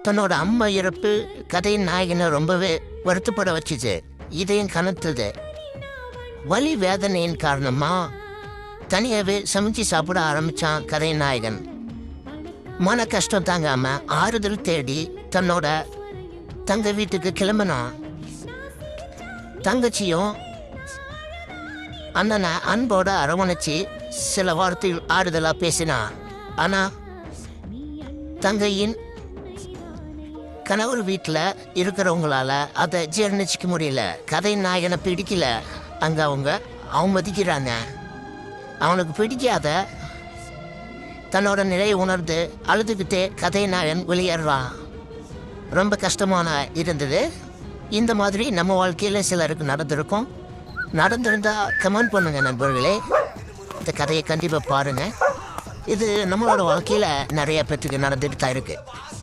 தன்னோட அம்மா இறப்பு கதையின் நாயகனை ரொம்பவே வருத்தப்பட வச்சுச்சு. இதையும் கனத்துது. வலி வேதனையின் காரணமா தனியாகவே சமைச்சு சாப்பிட ஆரம்பித்தான் கதையின் நாயகன். மன கஷ்டம் தாங்காம ஆறுதல் தேடி தன்னோட தங்க வீட்டுக்கு கிளம்பினான். தங்கச்சியும் அண்ணனை அன்போட அரவணைச்சி சில வார்த்தை ஆறுதலாக பேசினான். ஆனால் தங்கையின் கணவர் வீட்டில் இருக்கிறவங்களால அதை ஜீர்ணிச்சிக்க முடியல. கதை நாயகனை பிடிக்கல. அங்கே அவங்க அவமதிக்கிறாங்க. அவனுக்கு பிடிக்காத தன்னோட நிலையை உணர்ந்து அழுதுகிட்டே கதை நாயகன் வெளியேறான். ரொம்ப கஷ்டமான இருந்தது. இந்த மாதிரி நம்ம வாழ்க்கையில் சிலருக்கு நடந்திருக்கும். நடந்திருந்தா கமெண்ட் பண்ணுங்க நண்பர்களே. இந்த கதையை கண்டிப்பாக பாருங்கள். இது நம்மளோட வாழ்க்கையில் நிறைய பேத்துக்கு நடந்துட்டு தான் இருக்குது.